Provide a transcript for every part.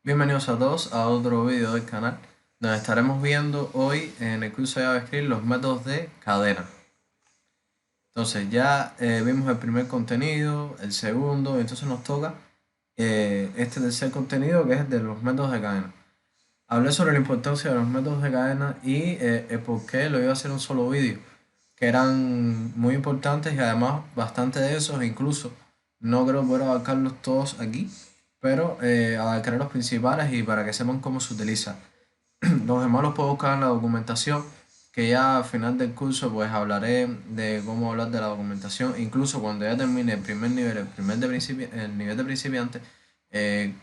Bienvenidos a todos a otro vídeo del canal donde estaremos viendo hoy en el curso de JavaScript los métodos de cadena. Entonces ya vimos el primer contenido, el segundo, y entonces nos toca este tercer contenido que es de los métodos de cadena. Hablé sobre la importancia de los métodos de cadena y el por qué lo iba a hacer un solo vídeo, que eran muy importantes y además bastante de esos, e incluso no creo poder abarcarlos todos aquí, pero abarcaré los principales y para que sepan cómo se utiliza. Los demás los puedo buscar en la documentación, que ya al final del curso pues hablaré de cómo hablar de la documentación. Incluso cuando ya termine el primer nivel, el nivel de principiante, eh,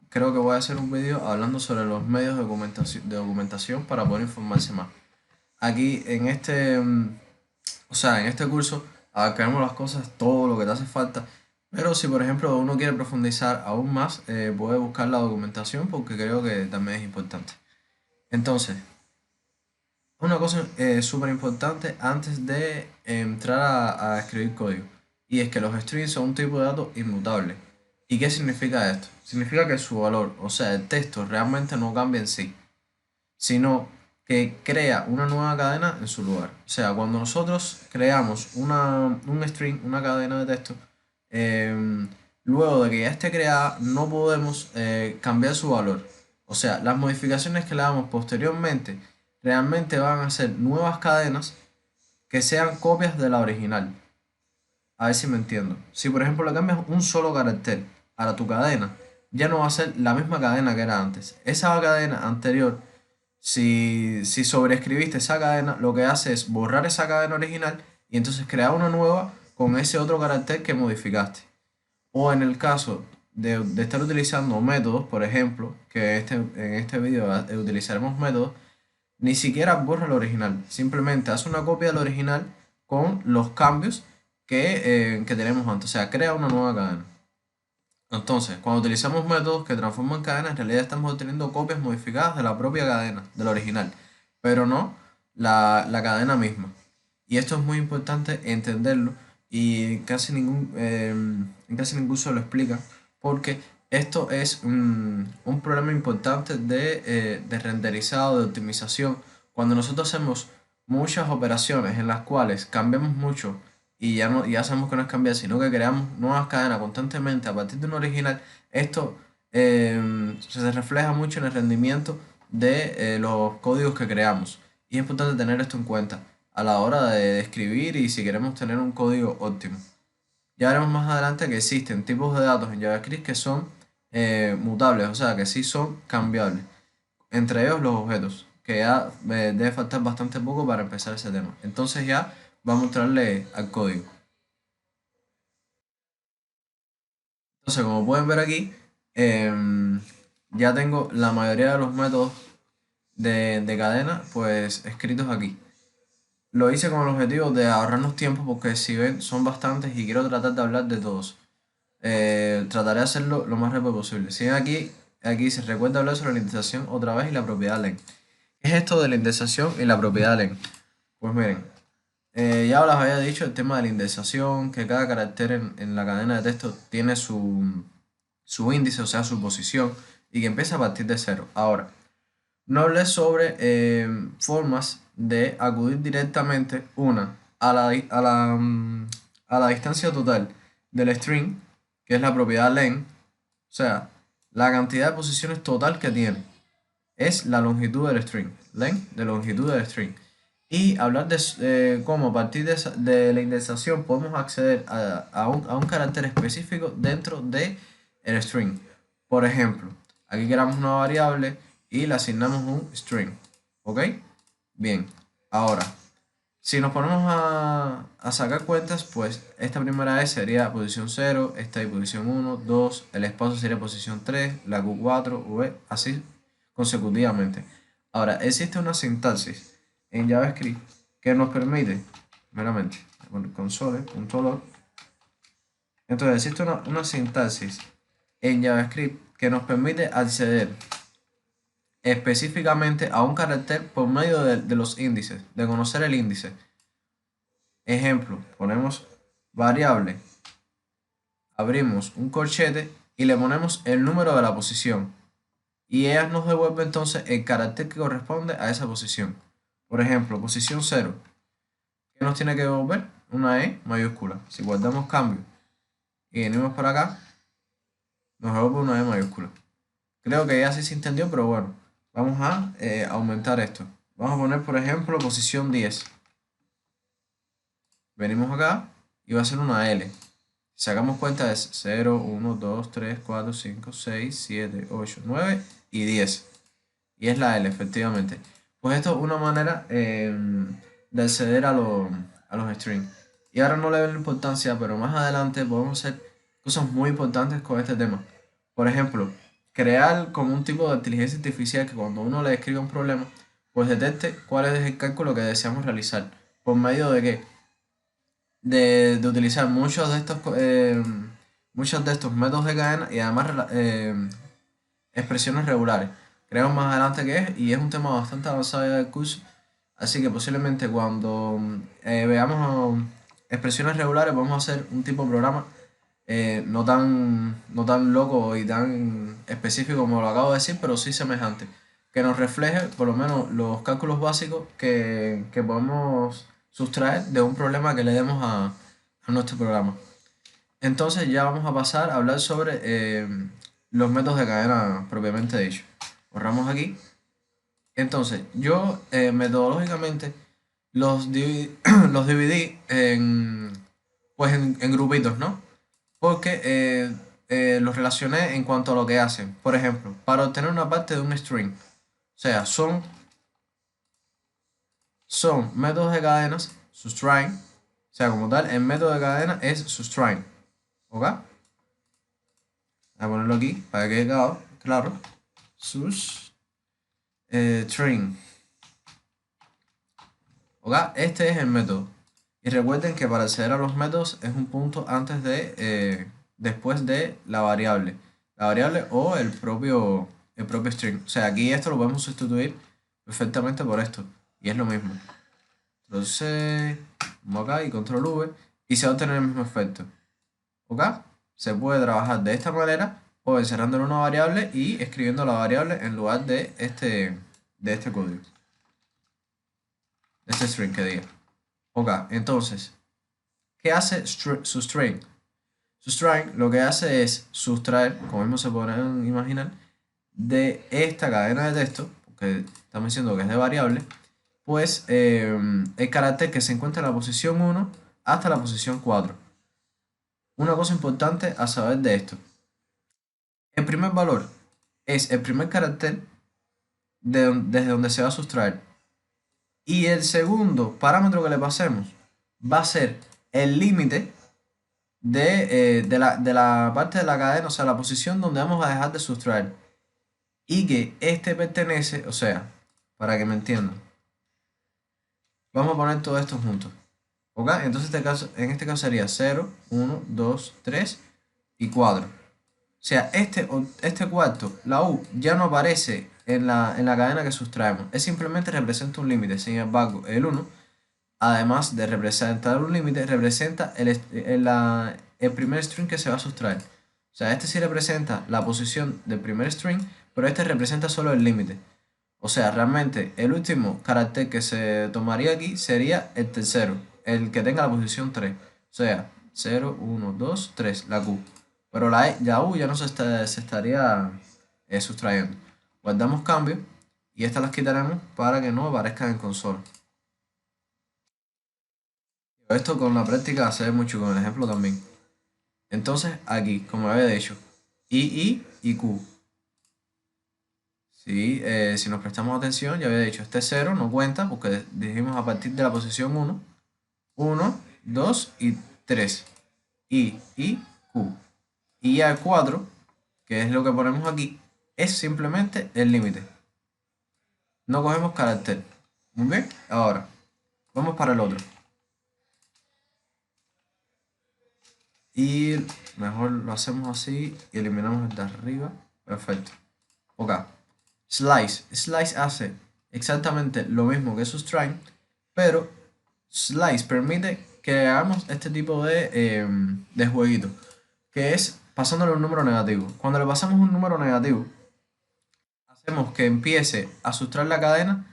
creo que voy a hacer un vídeo hablando sobre los medios de documentación para poder informarse más. Aquí en en este curso abarcaremos las cosas, todo lo que te hace falta. Pero si por ejemplo uno quiere profundizar aún más, puede buscar la documentación porque creo que también es importante. Entonces, una cosa súper importante antes de entrar a escribir código, y es que los strings son un tipo de dato inmutable. ¿Y qué significa esto? Significa que su valor, o sea, el texto realmente no cambia en sí, sino que crea una nueva cadena en su lugar. O sea, cuando nosotros creamos un string, una cadena de texto, em, luego de que ya esté creada, no podemos cambiar su valor. O sea, las modificaciones que le damos posteriormente realmente van a ser nuevas cadenas que sean copias de la original. A ver si me entiendo. Si por ejemplo le cambias un solo carácter a tu cadena, ya no va a ser la misma cadena que era antes. Esa cadena anterior, si sobreescribiste esa cadena, lo que hace es borrar esa cadena original y entonces crear una nueva con ese otro carácter que modificaste. O en el caso de estar utilizando métodos, por ejemplo, que en este video utilizaremos métodos, ni siquiera borra el original, simplemente hace una copia del original con los cambios que tenemos antes, o sea, crea una nueva cadena. Entonces, cuando utilizamos métodos que transforman cadenas, en realidad estamos obteniendo copias modificadas de la propia cadena, del original, pero no la cadena misma. Y esto es muy importante entenderlo y en casi ningún curso lo explica, porque esto es un problema importante de renderizado, de optimización. Cuando nosotros hacemos muchas operaciones en las cuales cambiamos mucho y ya, no, ya sabemos que no es cambiar, sino que creamos nuevas cadenas constantemente a partir de un original, esto se refleja mucho en el rendimiento de los códigos que creamos. Y es importante tener esto en cuenta a la hora de escribir y si queremos tener un código óptimo. Ya veremos más adelante que existen tipos de datos en JavaScript que son mutables, o sea, que sí son cambiables. Entre ellos los objetos, que ya debe faltar bastante poco para empezar ese tema. Entonces ya vamos a entrarle al código. Entonces, como pueden ver aquí, ya tengo la mayoría de los métodos de cadena pues escritos aquí. Lo hice con el objetivo de ahorrarnos tiempo porque si ven son bastantes y quiero tratar de hablar de todos. Trataré de hacerlo lo más rápido posible. Si ven aquí se recuerda hablar sobre la indexación otra vez y la propiedad len. ¿Qué es esto de la indexación y la propiedad len? Pues miren, ya les había dicho el tema de la indexación, que cada carácter en la cadena de texto tiene su índice, o sea, su posición, y que empieza a partir de cero. Ahora, no hablé sobre formas de acudir directamente, una, a la distancia total del string, que es la propiedad len, o sea, la cantidad de posiciones total que tiene, es la longitud del string, len de longitud del string. Y hablar de cómo a partir de la indexación podemos acceder a un carácter específico dentro de el string. Por ejemplo, aquí creamos una variable y le asignamos un string. ¿Ok? Bien. Ahora, si nos ponemos a sacar cuentas, pues esta primera vez sería posición 0, esta es posición 1, 2, el espacio sería posición 3, la Q4, V, así consecutivamente. Ahora, existe una sintaxis en JavaScript que nos permite, meramente, con console.log, entonces existe una sintaxis en JavaScript que nos permite acceder específicamente a un carácter por medio de los índices, de conocer el índice. Ejemplo, ponemos variable, abrimos un corchete y le ponemos el número de la posición. y ella nos devuelve entonces el carácter que corresponde a esa posición. Por ejemplo, posición 0. ¿Qué nos tiene que devolver? Una E mayúscula. Si guardamos cambio y venimos para acá, nos devuelve una E mayúscula. Creo que ya sí se entendió, pero bueno, vamos a aumentar esto. Vamos a poner, por ejemplo, posición 10. Venimos acá y va a ser una L. Si sacamos cuenta es 0, 1, 2, 3, 4, 5, 6, 7, 8, 9 y 10. Y es la L, efectivamente. Pues esto es una manera de acceder a los strings. Y ahora no le doy la importancia, pero más adelante podemos hacer cosas muy importantes con este tema. Por ejemplo, crear como un tipo de inteligencia artificial que cuando uno le escribe un problema, pues detecte cuál es el cálculo que deseamos realizar. ¿Por medio de qué? De utilizar muchos de estos métodos de cadena y además expresiones regulares. Creemos más adelante que es, y es un tema bastante avanzado ya del curso, así que posiblemente cuando veamos expresiones regulares vamos a hacer un tipo de programa no tan loco y tan específico como lo acabo de decir, pero sí semejante, que nos refleje por lo menos los cálculos básicos que podemos sustraer de un problema que le demos a nuestro programa. Entonces ya vamos a pasar a hablar sobre los métodos de cadena propiamente dicho. Borramos aquí. Entonces, yo metodológicamente los dividí pues en grupitos, ¿no? Porque los relacioné en cuanto a lo que hacen. Por ejemplo, para obtener una parte de un string. O sea, son métodos de cadenas, subtrain. O sea, como tal, el método de cadena es subtrain. ¿Ok? Voy a ponerlo aquí para que quede claro. Subtrain. ¿Ok? Este es el método. Y recuerden que para acceder a los métodos es un punto después de la variable. La variable o el propio string. O sea, aquí esto lo podemos sustituir perfectamente por esto. Y es lo mismo. Entonces, vamos acá y control V y se va a obtener el mismo efecto. ¿Ok? Se puede trabajar de esta manera o encerrando en una variable y escribiendo la variable en lugar de este código. De este string que diga. Ok, entonces, ¿qué hace subtrain? Subtrain lo que hace es sustraer, como mismo se pueden imaginar, de esta cadena de texto, que estamos diciendo que es de variable, pues el carácter que se encuentra en la posición 1 hasta la posición 4. Una cosa importante a saber de esto. El primer valor es el primer carácter desde donde se va a sustraer. Y el segundo parámetro que le pasemos va a ser el límite de la parte de la cadena, o sea, la posición donde vamos a dejar de sustraer. Y que este pertenece, o sea, para que me entiendan, vamos a poner todo esto juntos. ¿Ok? Entonces en este caso sería 0, 1, 2, 3 y 4. O sea, este cuarto, la U, ya no aparece en la cadena que sustraemos. Es simplemente representa un límite. Sin embargo, el 1, además de representar un límite, representa el primer string que se va a sustraer. O sea, este sí representa la posición del primer string, pero este representa solo el límite. O sea, realmente el último carácter que se tomaría aquí sería el tercero, el que tenga la posición 3. O sea, 0, 1, 2, 3, la Q. Pero la U ya no se estaría sustrayendo. Guardamos cambios y estas las quitaremos para que no aparezcan en consola. Esto con la práctica se ve mucho, con el ejemplo también. Entonces aquí, como había dicho, I y Q. Sí, si nos prestamos atención, ya había dicho, este 0 no cuenta porque dijimos a partir de la posición 1, 1, 2 y 3. Y Q. Y ya el 4, que es lo que ponemos aquí, es simplemente el límite. No cogemos carácter. Muy bien, ahora vamos para el otro. Y mejor lo hacemos así y eliminamos el de arriba. Perfecto. Ok. Slice. Slice hace exactamente lo mismo que subtrain, pero Slice permite que hagamos este tipo de jueguito, que es pasándole un número negativo. Cuando le pasamos un número negativo hacemos que empiece a sustraer la cadena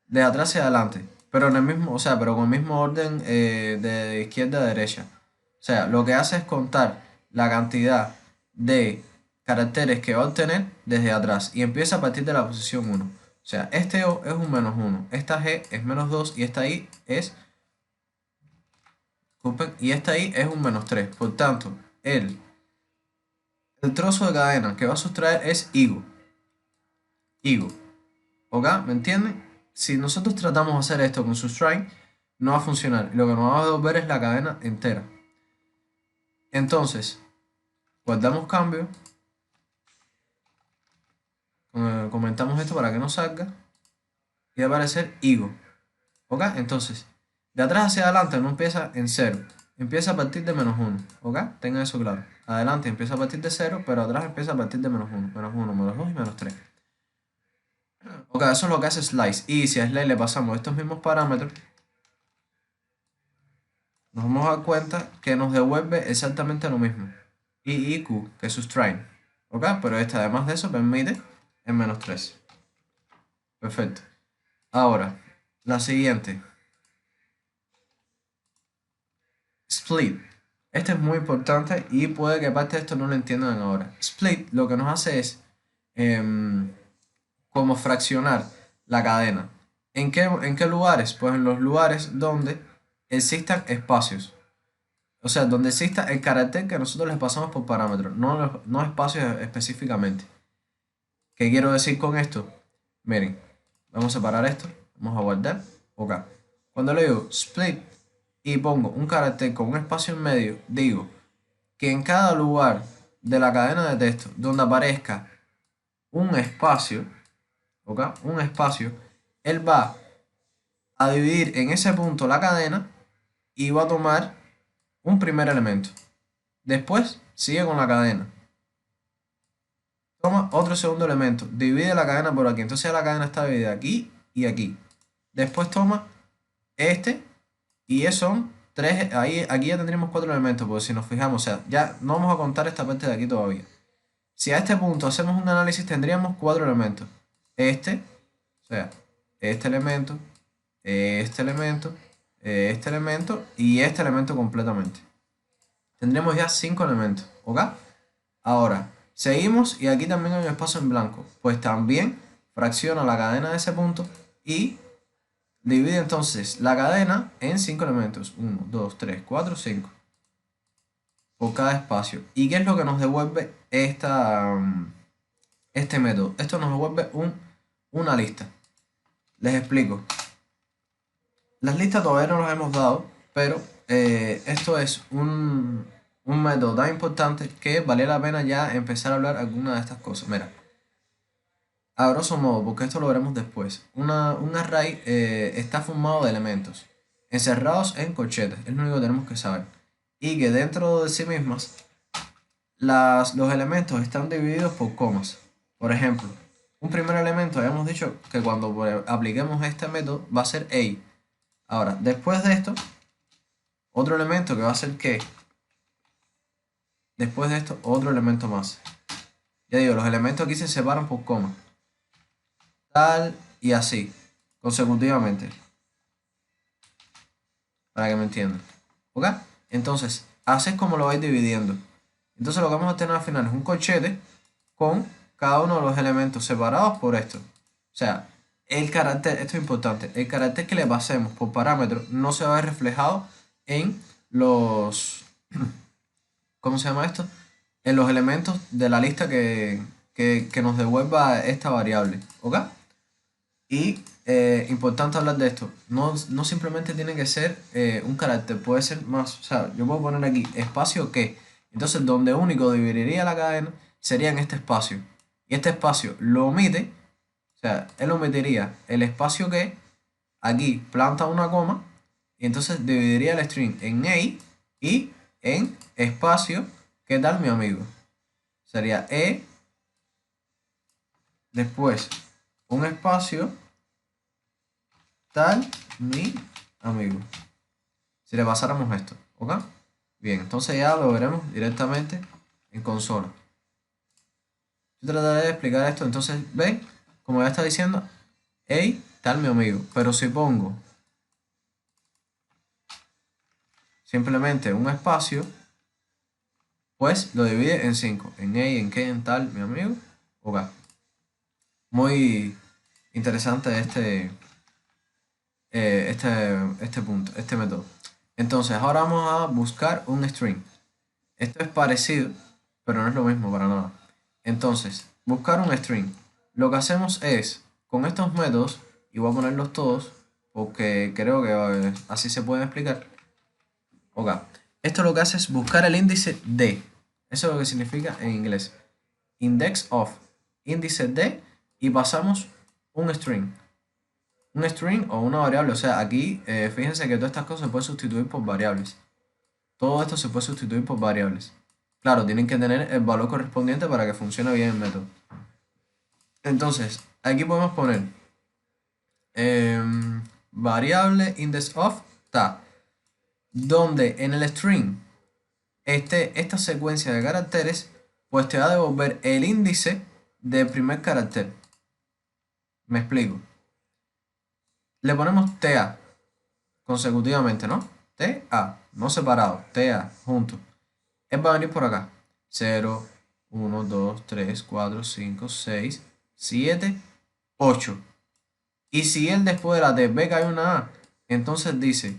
de atrás hacia adelante, pero en el mismo, o sea, pero con el mismo orden de izquierda a derecha. O sea, lo que hace es contar la cantidad de caracteres que va a obtener desde atrás y empieza a partir de la posición 1. O sea, este O es un -1, esta G es -2 y esta I es, disculpen, y esta I es un -3. Por tanto, el trozo de cadena que va a sustraer es higo. Higo. ¿Ok? ¿Me entienden? Si nosotros tratamos de hacer esto con subtract, no va a funcionar. Lo que nos va a devolver es la cadena entera. Entonces, guardamos cambio. Comentamos esto para que no salga. Y va a aparecer higo. ¿Ok? Entonces, de atrás hacia adelante no empieza en 0. Empieza a partir de -1. ¿Ok? Tengan eso claro. Adelante empieza a partir de 0, pero atrás empieza a partir de -1. -1, -2 y -3. Ok, eso es lo que hace Slice. Y si a Slice le pasamos estos mismos parámetros, nos vamos a dar cuenta que nos devuelve exactamente lo mismo. Y Q, que es subtract. ¿Ok? Pero este, además de eso, permite en -3. Perfecto. Ahora, la siguiente. Split. Este es muy importante y puede que parte de esto no lo entiendan ahora. Split lo que nos hace es como fraccionar la cadena. En qué lugares? Pues en los lugares donde existan espacios. O sea, donde exista el carácter que nosotros les pasamos por parámetro, no espacios específicamente. ¿Qué quiero decir con esto? Miren, vamos a separar esto, vamos a guardar, ok. Cuando le digo split y pongo un carácter con un espacio en medio, digo que en cada lugar de la cadena de texto donde aparezca un espacio, ok, un espacio, él va a dividir en ese punto la cadena y va a tomar un primer elemento. Después sigue con la cadena. Toma otro segundo elemento. Divide la cadena por aquí. Entonces la cadena está dividida aquí y aquí. Después toma este y son tres. Ahí, aquí ya tendríamos cuatro elementos. Porque si nos fijamos, o sea, ya no vamos a contar esta parte de aquí todavía. Si a este punto hacemos un análisis, tendríamos cuatro elementos. O sea, este elemento, este elemento y este elemento completamente. Tendremos ya 5 elementos, ¿ok? Ahora, seguimos y aquí también hay un espacio en blanco. Pues también fracciona la cadena de ese punto y divide entonces la cadena en 5 elementos. 1, 2, 3, 4, 5. Por cada espacio. ¿Y qué es lo que nos devuelve este método? Esto nos devuelve una lista. Les explico. Las listas todavía no las hemos dado, pero esto es un método tan importante que vale la pena ya empezar a hablar alguna de estas cosas. Mira, a grosso modo, porque esto lo veremos después, un array está formado de elementos encerrados en corchetes, es lo único que tenemos que saber. Y que dentro de sí mismas, los elementos están divididos por comas. Por ejemplo, un primer elemento, habíamos dicho que cuando apliquemos este método va a ser A. Ahora, después de esto, otro elemento que va a ser que después de esto, otro elemento más. Ya digo, los elementos aquí se separan por coma. Tal y así, consecutivamente. Para que me entiendan. ¿Ok? Entonces, así es como lo vais dividiendo. Entonces lo que vamos a tener al final es un corchete con cada uno de los elementos separados por esto. O sea, el carácter, esto es importante, el carácter que le pasemos por parámetro no se va a ver reflejado en los... ¿Cómo se llama esto? En los elementos de la lista que nos devuelva esta variable. ¿Ok? Y importante hablar de esto. No simplemente tiene que ser un carácter, puede ser más. O sea, yo puedo poner aquí espacio que. Entonces, donde único dividiría la cadena sería en este espacio. Y este espacio lo omite. O sea, él omitiría el espacio que. Aquí planta una coma. Y entonces dividiría el string en A y en espacio. ¿Qué tal, mi amigo? Sería E. Después un espacio. Tal, mi amigo. Si le pasáramos esto, ¿ok? Bien, entonces ya lo veremos directamente en consola. Yo trataré de explicar esto, entonces, ¿ven? como ya está diciendo, hey, tal mi amigo. Pero si pongo simplemente un espacio, pues lo divide en 5. En hey, en qué, en tal mi amigo. Ok. Muy interesante este punto, este método. Entonces, ahora vamos a buscar un string. Esto es parecido, pero no es lo mismo para nada. Entonces, buscar un string. Lo que hacemos es, con estos métodos, y voy a ponerlos todos, porque creo que así se pueden explicar. Ok. Esto lo que hace es buscar el índice de. Eso es lo que significa en inglés. Index of. Índice de. Y pasamos un string. Un string o una variable. O sea, aquí fíjense que todas estas cosas se pueden sustituir por variables. Todo esto se puede sustituir por variables. Claro, tienen que tener el valor correspondiente para que funcione bien el método. Entonces, aquí podemos poner variable index of ta, donde en el string esta secuencia de caracteres, pues te va a devolver el índice del primer carácter. Me explico. Le ponemos TA consecutivamente, ¿no? TA, no separado, TA junto. Él va a venir por acá. 0, 1, 2, 3, 4, 5, 6, 7, 8. Y si él después de la T ve que hay una A, entonces dice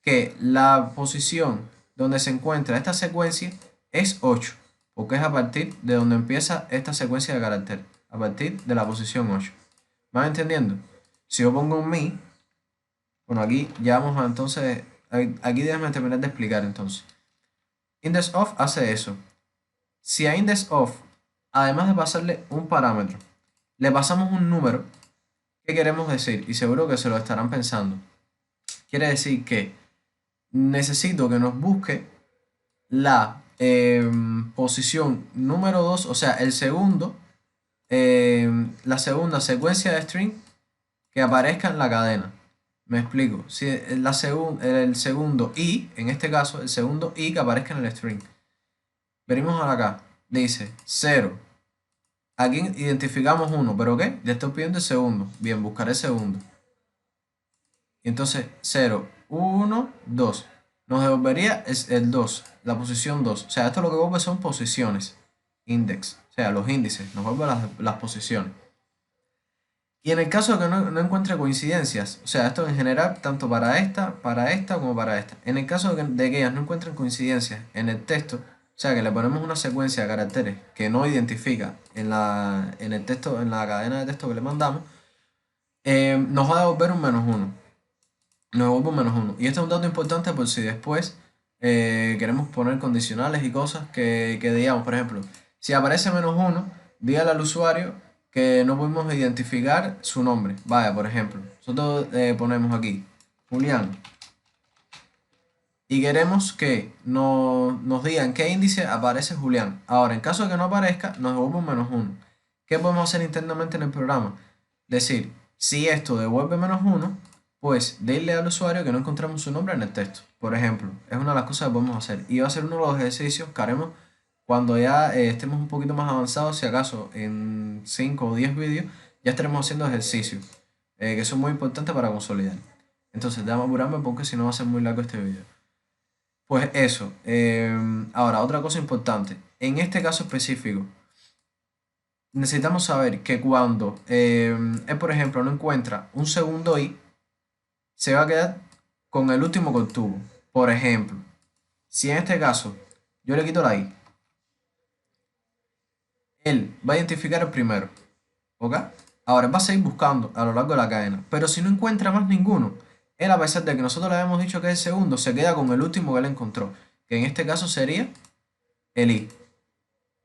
que la posición donde se encuentra esta secuencia es 8, porque es a partir de donde empieza esta secuencia de carácter, a partir de la posición 8. ¿Van entendiendo? Si yo pongo un mi, bueno, aquí ya vamos a entonces, aquí déjame terminar de explicar entonces. Index of hace eso. Si a index of, además de pasarle un parámetro, le pasamos un número, ¿qué queremos decir? Y seguro que se lo estarán pensando. Quiere decir que necesito que nos busque la posición número 2, o sea, la segunda secuencia de string que aparezca en la cadena. Me explico. Si el segundo i, en este caso, el segundo i que aparezca en el string. Venimos acá. Dice 0. Aquí identificamos 1, ¿pero qué? Le estoy pidiendo el segundo. Bien, buscaré el segundo. Entonces 0, 1, 2. Nos devolvería el 2, la posición 2. O sea, esto lo que devuelve son posiciones. Index. O sea, los índices. Nos devuelve las posiciones. Y en el caso de que no encuentre coincidencias, o sea, esto en general, tanto para esta como para esta. En el caso de que ellas no encuentren coincidencias en el texto, o sea, que le ponemos una secuencia de caracteres que no identifica en el texto, en la cadena de texto que le mandamos, nos va a devolver un -1. Nos devuelve un -1. Y este es un dato importante por si después queremos poner condicionales y cosas que digamos, por ejemplo, si aparece -1, dígale al usuario que no podemos identificar su nombre. Vaya, por ejemplo, nosotros ponemos aquí Julián y queremos que nos digan qué índice aparece Julián. Ahora, en caso de que no aparezca, nos devuelve un -1. ¿Qué podemos hacer internamente en el programa? Decir, si esto devuelve -1, pues dile al usuario que no encontramos su nombre en el texto. Por ejemplo, es una de las cosas que podemos hacer. Y va a ser uno de los ejercicios que haremos cuando ya estemos un poquito más avanzados, si acaso en 5 o 10 vídeos, ya estaremos haciendo ejercicios que son muy importantes para consolidar. Entonces, déjame apurarme porque si no va a ser muy largo este vídeo. Pues eso. Ahora, otra cosa importante. En este caso específico, necesitamos saber que cuando él, por ejemplo, no encuentra un segundo i, se va a quedar con el último que obtuvo. Por ejemplo, si en este caso yo le quito la i, él va a identificar el primero. ¿Ok? Ahora va a seguir buscando a lo largo de la cadena. Pero si no encuentra más ninguno, él, a pesar de que nosotros le habíamos dicho que es el segundo, se queda con el último que él encontró. Que en este caso sería el i.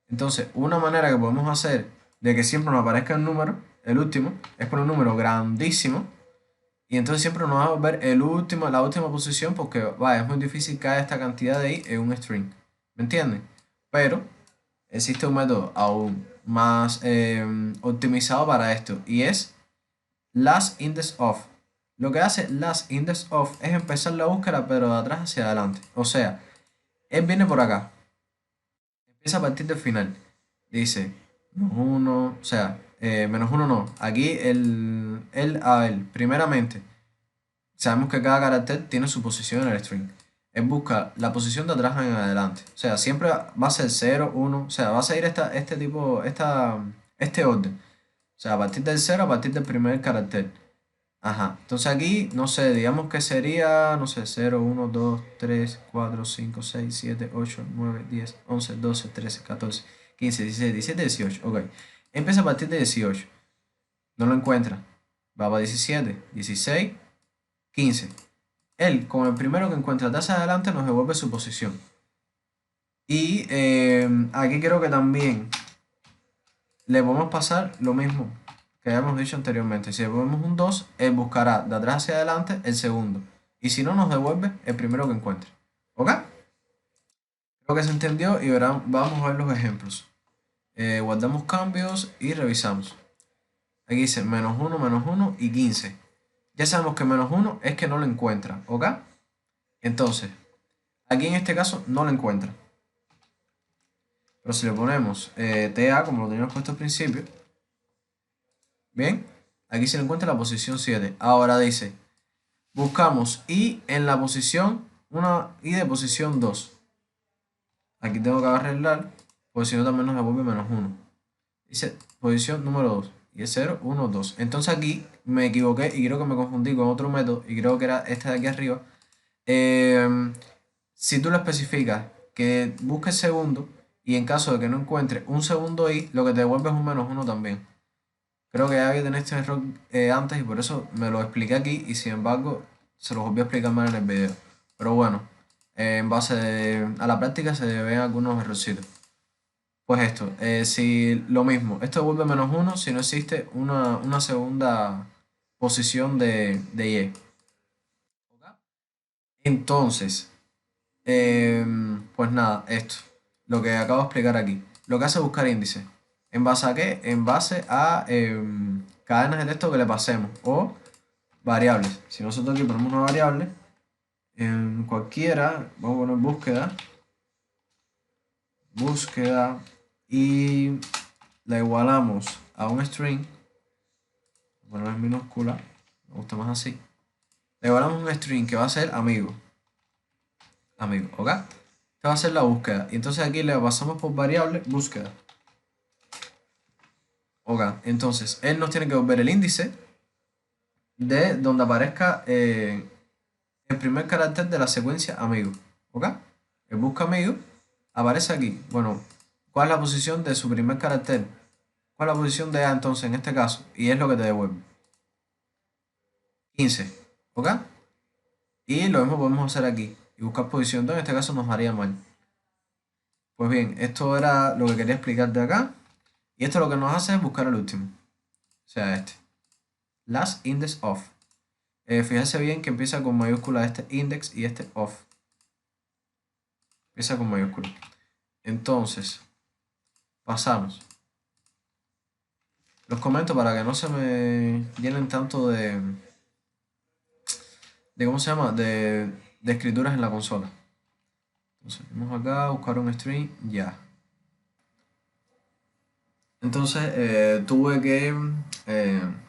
Entonces, una manera que podemos hacer de que siempre nos aparezca el número, el último, es poner un número grandísimo. Y entonces siempre nos va a volver la última posición porque vaya, es muy difícil caer esta cantidad de i en un string. ¿Me entienden? Pero existe un método aún más optimizado para esto y es last index of. Lo que hace last index of es empezar la búsqueda pero de atrás hacia adelante. O sea, él viene por acá. Empieza a partir del final. Dice 1, o sea, menos 1 no. Aquí primeramente, sabemos que cada carácter tiene su posición en el string. Él busca la posición de atrás en adelante. O sea, siempre va a ser 0, 1. O sea, va a seguir este orden. O sea, a partir del 0, a partir del primer carácter. Ajá. Entonces aquí, no sé, digamos que sería, no sé, 0, 1, 2, 3, 4, 5, 6, 7, 8, 9, 10, 11, 12, 13, 14, 15, 16, 17, 18. Ok. Empieza a partir de 18. No lo encuentra. Va para 17, 16, 15. Él, con el primero que encuentra hacia adelante, nos devuelve su posición. Y aquí creo que también le podemos pasar lo mismo que habíamos dicho anteriormente. Si le ponemos un 2, él buscará de atrás hacia adelante el segundo. Y si no, nos devuelve el primero que encuentre. ¿Ok? Creo que se entendió y verán, vamos a ver los ejemplos. Guardamos cambios y revisamos. Aquí dice menos 1 y 15. Ya sabemos que menos 1 es que no lo encuentra. ¿Ok? Entonces, aquí en este caso no lo encuentra. Pero si le ponemos TA como lo teníamos puesto al principio, bien, aquí se le encuentra la posición 7. Ahora dice, buscamos I en la posición, una I de posición 2. Aquí tengo que arreglar, porque si no también nos devuelve menos 1. Dice posición número 2. Y es 0, 1, 2. Entonces aquí me equivoqué y creo que me confundí con otro método. Y creo que era este de aquí arriba. Si tú lo especificas que busque el segundo y en caso de que no encuentre un segundo I, lo que te devuelve es un menos 1 también. Creo que ya había tenido este error antes y por eso me lo expliqué aquí y sin embargo se los volví a explicar mal en el video. Pero bueno, en base a la práctica se ven algunos errorcitos. Pues esto, si lo mismo, esto devuelve menos 1 si no existe una segunda posición de Y. Entonces, pues nada, esto, lo que acabo de explicar aquí. Lo que hace es buscar índices. ¿En base a qué? En base a cadenas de texto que le pasemos o variables. Si nosotros aquí ponemos una variable, en cualquiera, vamos a poner búsqueda y la igualamos a un string, bueno, es minúscula, me gusta más así. Le igualamos un string que va a ser amigo, ¿ok? Esta va a ser la búsqueda. Y entonces aquí le pasamos por variable búsqueda. Ok, entonces él nos tiene que volver el índice de donde aparezca el primer carácter de la secuencia amigo. ¿Ok? El busca amigo aparece aquí. Bueno, ¿cuál es la posición de su primer carácter? ¿Cuál es la posición de A entonces en este caso? Y es lo que te devuelve. 15. ¿Ok? Y lo mismo podemos hacer aquí. Y buscar posición 2 en este caso nos haría mal. Pues bien, esto era lo que quería explicar de acá. Y esto lo que nos hace es buscar el último. O sea, este. Last index of. Fíjense bien que empieza con mayúscula este index y este of. Empieza con mayúscula. Entonces, pasamos. Los comento para que no se me llenen tanto de ¿cómo se llama? De escrituras en la consola. Entonces, vamos acá, buscar un string, ya. Entonces, tuve que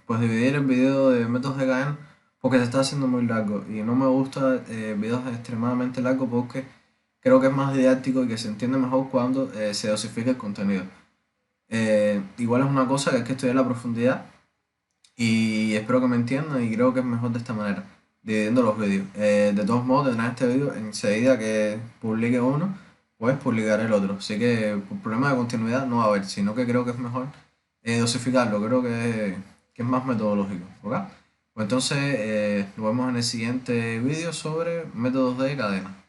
pues dividir el video de métodos de cadena porque se está haciendo muy largo y no me gusta videos extremadamente largos porque creo que es más didáctico y que se entiende mejor cuando se dosifica el contenido. Igual es una cosa que hay que estudiar a la profundidad y espero que me entiendan y creo que es mejor de esta manera, dividiendo los vídeos. De todos modos, tendrán este vídeo enseguida que publique uno, pues publicaré el otro. Así que por problema de continuidad no va a haber, sino que creo que es mejor dosificarlo, creo que es más metodológico. ¿Ok? Pues entonces nos vemos en el siguiente vídeo sobre métodos de cadena.